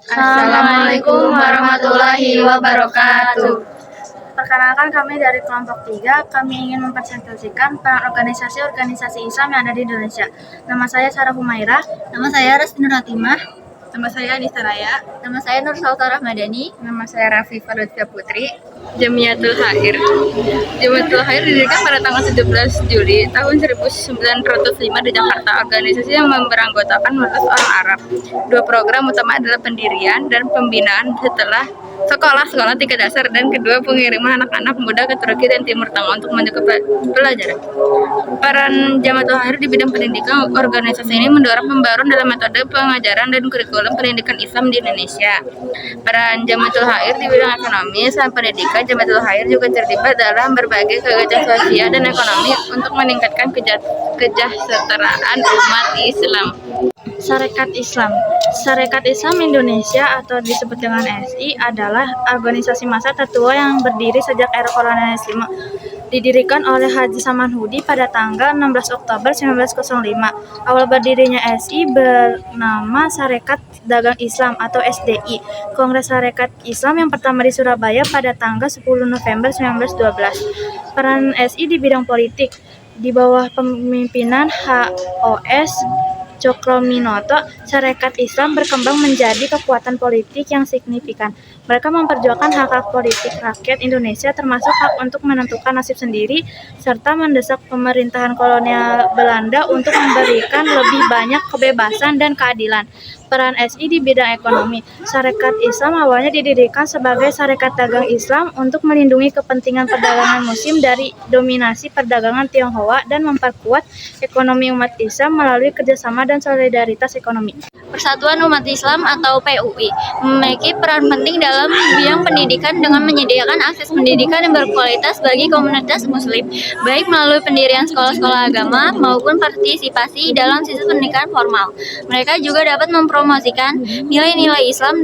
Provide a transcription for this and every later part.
Assalamualaikum warahmatullahi wabarakatuh. Perkenalkan, kami dari kelompok 3, kami ingin mempresentasikan peran organisasi-organisasi Islam yang ada di Indonesia. Nama saya Sarah Humairah. Nama saya Rasti Nur Hatimah. Nama saya Anissa Raya. Nama saya Nur Salta Rahmadani. Nama saya Rafifah Lutfia Putri. Jamiatul Khair. Jamiatul Khair didirikan pada tanggal 17 Juli tahun 1905 di Jakarta. Organisasi yang beranggotakan 15 orang Arab. Dua program utama adalah pendirian dan pembinaan setelah sekolah-sekolah tingkat dasar, dan kedua pengiriman anak-anak muda ke Turki dan Timur Tengah untuk menuju pelajaran. Peran Jamiatul Khair di bidang pendidikan, organisasi ini mendorong pembaruan dalam metode pengajaran dan kurikulum pendidikan Islam di Indonesia. Peran Jamiatul Khair di bidang ekonomi selain pendidikan, Jamiatul Khair juga terlibat dalam berbagai kegiatan sosial dan ekonomi untuk meningkatkan kesejahteraan umat Islam. Sarekat Islam. Sarekat Islam Indonesia atau disebut dengan SI adalah organisasi massa tertua yang berdiri sejak era kolonialisme. Didirikan oleh Haji Samanhudi pada tanggal 16 Oktober 1905. Awal berdirinya SI bernama Sarekat Dagang Islam atau SDI. Kongres Sarekat Islam yang pertama di Surabaya pada tanggal 10 November 1912. Peran SI di bidang politik. Di bawah pemimpinan HOS Cokroaminoto, Sarekat Islam berkembang menjadi kekuatan politik yang signifikan. Mereka memperjuangkan hak-hak politik rakyat Indonesia, termasuk hak untuk menentukan nasib sendiri, serta mendesak pemerintahan kolonial Belanda untuk memberikan lebih banyak kebebasan dan keadilan. Peran SI di bidang ekonomi. Sarekat Islam awalnya didirikan sebagai Sarekat Dagang Islam untuk melindungi kepentingan perdagangan Muslim dari dominasi perdagangan Tionghoa dan memperkuat ekonomi umat Islam melalui kerjasama dan solidaritas ekonomi. Persatuan Umat Islam atau PUI memiliki peran penting dalam bidang pendidikan dengan menyediakan akses pendidikan yang berkualitas bagi komunitas Muslim, baik melalui pendirian sekolah-sekolah agama maupun partisipasi dalam sistem pendidikan formal. Mereka juga dapat mempromosikan nilai-nilai Islam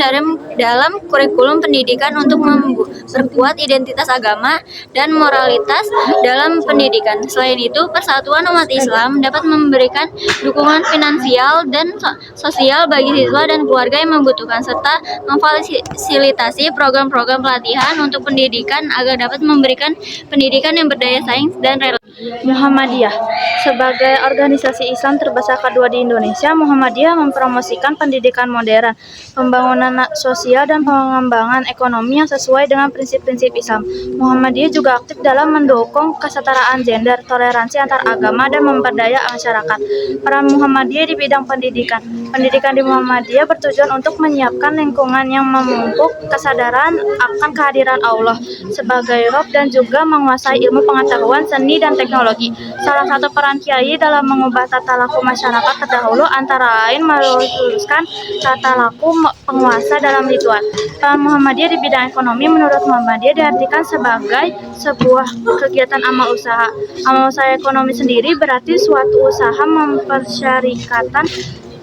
dalam kurikulum pendidikan untuk memperkuat identitas agama dan moralitas dalam pendidikan. Selain itu, Persatuan Umat Islam dapat memberikan dukungan finansial dan sosial bagi siswa dan keluarga yang membutuhkan, serta memfasilitasi program-program pelatihan untuk pendidikan agar dapat memberikan pendidikan yang berdaya saing dan relevan. Muhammadiyah. Sebagai organisasi Islam terbesar kedua di Indonesia, Muhammadiyah mempromosikan pendidikan modern, pembangunan sosial, dan pengembangan ekonomi yang sesuai dengan prinsip-prinsip Islam. Muhammadiyah juga aktif dalam mendukung kesetaraan gender, toleransi antar agama, dan memperdaya masyarakat. Peran Muhammadiyah di bidang pendidikan. Pendidikan di Muhammadiyah bertujuan untuk menyiapkan lingkungan yang memupuk kesadaran akan kehadiran Allah sebagai Rob dan juga menguasai ilmu pengetahuan, seni, dan teknologi. Salah satu peran kiai dalam mengubah tata laku masyarakat terdahulu antara lain meluruskan tata laku penguasa dalam ritual. Peran Muhammadiyah di bidang ekonomi menurut Muhammadiyah diartikan sebagai sebuah kegiatan amal usaha. Amal usaha ekonomi sendiri berarti suatu usaha mempersyarikatan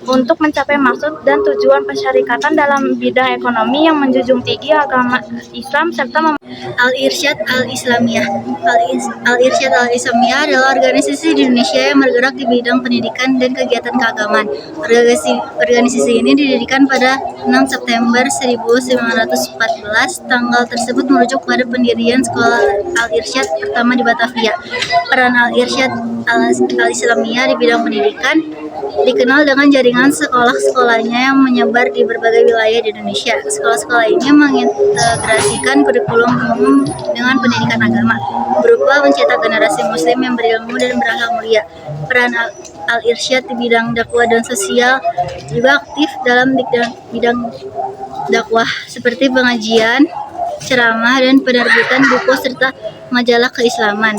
untuk mencapai maksud dan tujuan persyarikatan dalam bidang ekonomi yang menjunjung tinggi agama Islam serta Al-Irsyad Al-Islamiyah. Al-Irsyad Al-Islamiyah adalah organisasi di Indonesia yang bergerak di bidang pendidikan dan kegiatan keagamaan. Organisasi ini didirikan pada 6 September 1914. Tanggal tersebut merujuk pada pendirian sekolah Al-Irsyad pertama di Batavia. Peran Al-Irsyad Al-Islamiyah di bidang pendidikan dikenal dengan jaringan sekolah-sekolahnya yang menyebar di berbagai wilayah di Indonesia. Sekolah-sekolah ini mengintegrasikan kurikulum umum dengan pendidikan agama, berupa mencetak generasi Muslim yang berilmu dan berakhlak mulia. Peran Al-Irsyad di bidang dakwah dan sosial juga aktif dalam bidang dakwah seperti pengajian, ceramah, dan penerbitan buku serta majalah keislaman.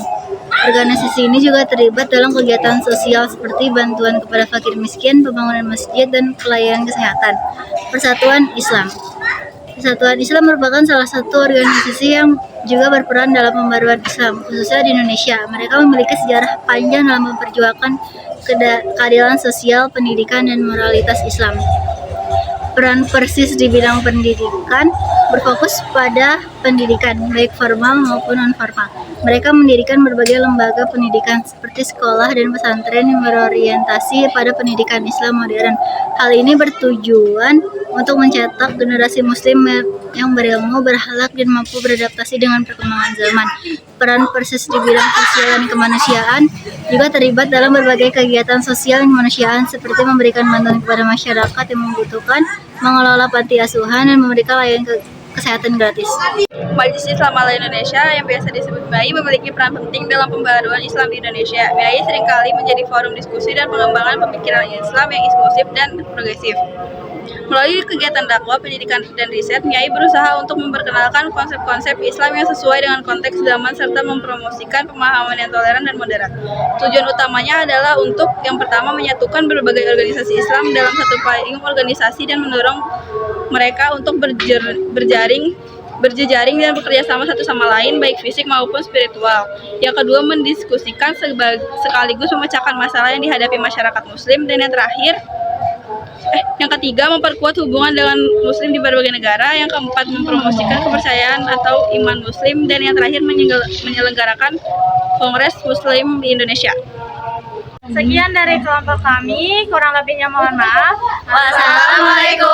Organisasi ini juga terlibat dalam kegiatan sosial seperti bantuan kepada fakir miskin, pembangunan masjid, dan pelayanan kesehatan. Persatuan Islam. Persatuan Islam merupakan salah satu organisasi yang juga berperan dalam pembaruan Islam, khususnya di Indonesia. Mereka memiliki sejarah panjang dalam memperjuangkan keadilan sosial, pendidikan, dan moralitas Islam. Peran Persis di bidang pendidikan berfokus pada pendidikan, baik formal maupun non-formal. Mereka mendirikan berbagai lembaga pendidikan seperti sekolah dan pesantren yang berorientasi pada pendidikan Islam modern. Hal ini bertujuan untuk mencetak generasi muslim yang berilmu, berakhlak, dan mampu beradaptasi dengan perkembangan zaman. Peran Persis di bidang sosial dan kemanusiaan juga terlibat dalam berbagai kegiatan sosial dan kemanusiaan seperti memberikan bantuan kepada masyarakat yang membutuhkan, mengelola panti asuhan, dan memberikan layanan kesehatan gratis. Majelis Islam Ala Indonesia yang biasa disebut MIAI memiliki peran penting dalam pembaharuan Islam di Indonesia. MIAI seringkali menjadi forum diskusi dan pengembangan pemikiran Islam yang inklusif dan progresif. Melalui kegiatan dakwah, pendidikan, dan riset, MIAI berusaha untuk memperkenalkan konsep-konsep Islam yang sesuai dengan konteks zaman serta mempromosikan pemahaman yang toleran dan moderat. Tujuan utamanya adalah untuk yang pertama menyatukan berbagai organisasi Islam dalam satu payung organisasi dan mendorong mereka untuk berjejaring dan bekerja sama satu sama lain baik fisik maupun spiritual. Yang kedua, mendiskusikan sekaligus memecahkan masalah yang dihadapi masyarakat muslim. Dan yang ketiga, memperkuat hubungan dengan muslim di berbagai negara. Yang keempat, mempromosikan kepercayaan atau iman muslim. Dan yang terakhir, menyelenggarakan Kongres Muslim di Indonesia. Sekian dari kelompok kami, kurang lebihnya mohon maaf. Wassalamualaikum